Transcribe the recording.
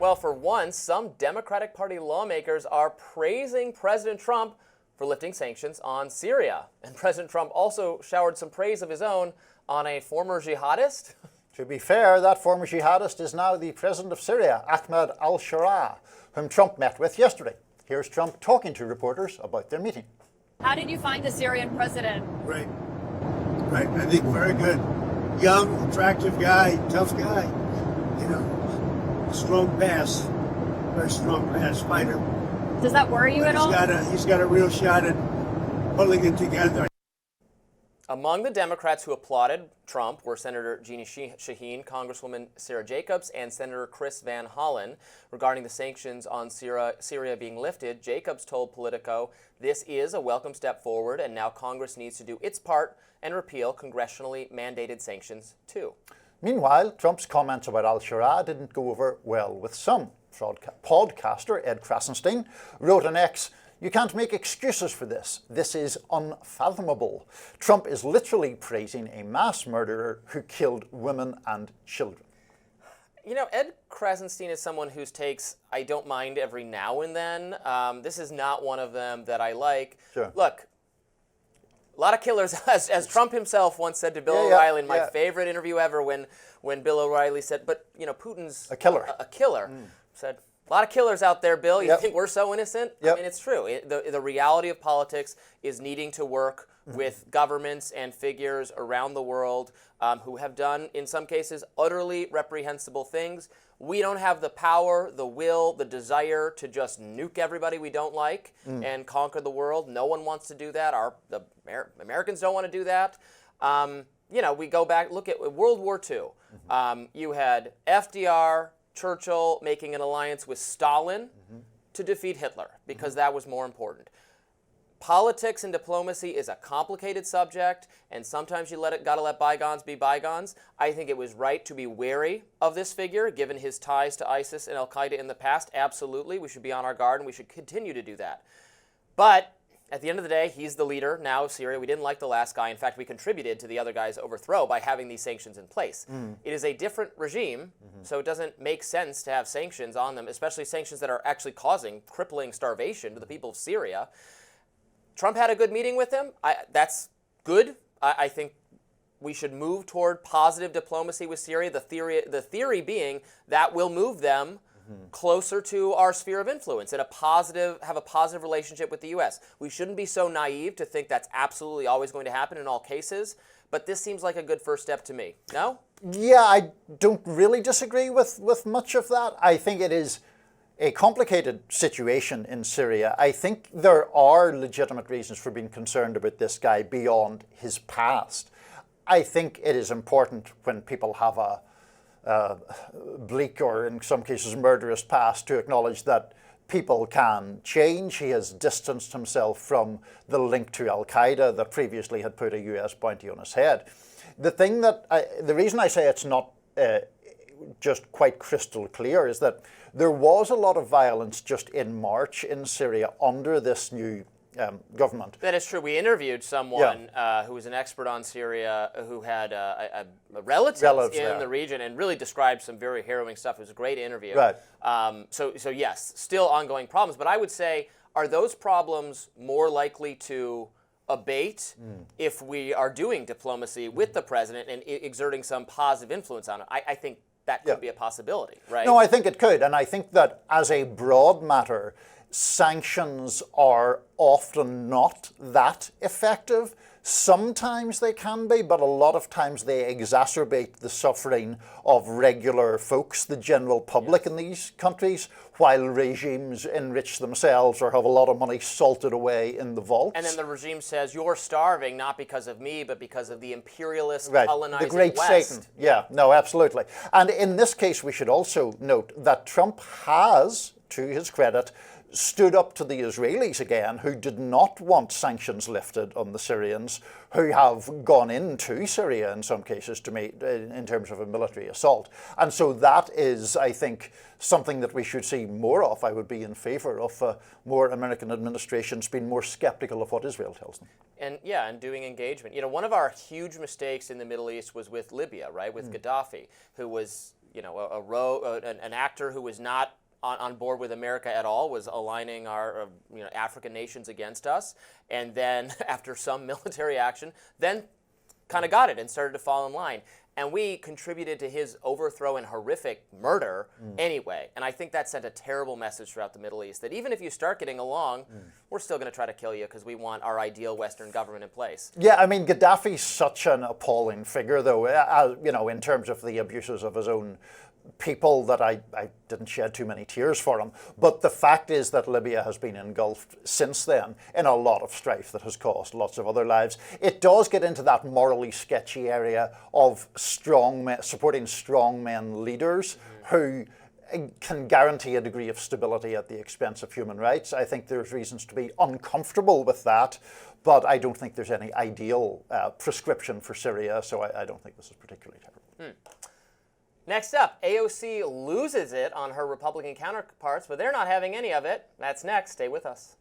Well, for once, some Democratic Party lawmakers are praising President Trump for lifting sanctions on Syria. And President Trump also showered some praise of his own on a former jihadist. To be fair, that former jihadist is now the president of Syria, Ahmed al-Sharaa, whom Trump met with yesterday. Here's Trump talking to reporters about their meeting. How did you find the Syrian president? Great. Right. I think very good. Young, attractive guy, tough guy. You know, strong pass. Very strong pass fighter. Does that worry you at all? He's got a real shot at pulling it together. Among the Democrats who applauded Trump were Senator Jeannie Shaheen, Congresswoman Sarah Jacobs, and Senator Chris Van Hollen. Regarding the sanctions on Syria being lifted, Jacobs told Politico, "This is a welcome step forward, and now Congress needs to do its part and repeal congressionally mandated sanctions too." Meanwhile, Trump's comments about al-Sharaa didn't go over well with some. Podcaster Ed Krasenstein wrote on X, "You can't make excuses for this. This is unfathomable. Trump is literally praising a mass murderer who killed women and children." You know, Ed Krasenstein is someone whose takes I don't mind every now and then. This is not one of them that I like. Sure. Look, a lot of killers, as Trump himself once said to Bill O'Reilly in my favorite interview ever, when Bill O'Reilly said, "But you know, Putin's a killer." A killer. Said, "A lot of killers out there, Bill. You think we're so innocent?" I mean, it's true. The reality of politics is needing to work with governments and figures around the world who have done, in some cases, utterly reprehensible things. We don't have the power, the will, the desire to just nuke everybody we don't like and conquer the world. No one wants to do that. The Americans don't want to do that. You know, we go back, look at World War II. You had FDR, Churchill making an alliance with Stalin to defeat Hitler because that was more important. Politics and diplomacy is a complicated subject, and sometimes you gotta let bygones be bygones. I think it was right to be wary of this figure, given his ties to ISIS and al-Qaeda in the past. Absolutely, we should be on our guard, and we should continue to do that. But at the end of the day, he's the leader now of Syria. We didn't like the last guy. In fact, we contributed to the other guy's overthrow by having these sanctions in place. It is a different regime, so it doesn't make sense to have sanctions on them, especially sanctions that are actually causing crippling starvation to the people of Syria. Trump had a good meeting with him. That's good. I think we should move toward positive diplomacy with Syria. The theory being that will move them closer to our sphere of influence and have a positive relationship with the U.S. We shouldn't be so naive to think that's absolutely always going to happen in all cases, but this seems like a good first step to me. No? Yeah, I don't really disagree with much of that. I think it is a complicated situation in Syria. I think there are legitimate reasons for being concerned about this guy beyond his past. I think it is important when people have a bleak or in some cases murderous past to acknowledge that people can change. He has distanced himself from the link to al-Qaeda that previously had put a US bounty on his head. The reason I say it's not just quite crystal clear is that there was a lot of violence just in March in Syria under this new government. That is true. We interviewed someone who was an expert on Syria who had relatives in the region and really described some very harrowing stuff. It was a great interview. Right. So yes, still ongoing problems. But I would say, are those problems more likely to abate if we are doing diplomacy with the president and exerting some positive influence on it? I think that could be a possibility, right? No, I think it could. And I think that as a broad matter, sanctions are often not that effective. Sometimes they can be, but a lot of times they exacerbate the suffering of regular folks, the general public in these countries, while regimes enrich themselves or have a lot of money salted away in the vaults. And then the regime says, you're starving not because of me, but because of the imperialist, colonizing the great West. Satan. Yeah, no, absolutely. And in this case, we should also note that Trump has, to his credit, stood up to the Israelis again, who did not want sanctions lifted on the Syrians, who have gone into Syria in some cases to meet in terms of a military assault. And so that is, I think, something that we should see more of. I would be in favor of more American administrations being more skeptical of what Israel tells them. And doing engagement. You know, one of our huge mistakes in the Middle East was with Libya, right, with Gaddafi, who was an actor who was not on board with America at all, was aligning our African nations against us, and then after some military action, then kind of got it and started to fall in line. And we contributed to his overthrow and horrific murder anyway. And I think that sent a terrible message throughout the Middle East, that even if you start getting along, we're still going to try to kill you because we want our ideal Western government in place. Yeah, I mean, Gaddafi's such an appalling figure, though, in terms of the abuses of his own people, that I didn't shed too many tears for him. But the fact is that Libya has been engulfed since then in a lot of strife that has cost lots of other lives. It does get into that morally sketchy area of supporting strongmen leaders who can guarantee a degree of stability at the expense of human rights. I think there's reasons to be uncomfortable with that, but I don't think there's any ideal prescription for Syria, so I don't think this is particularly terrible. Next up, AOC loses it on her Republican counterparts, but they're not having any of it. That's next. Stay with us.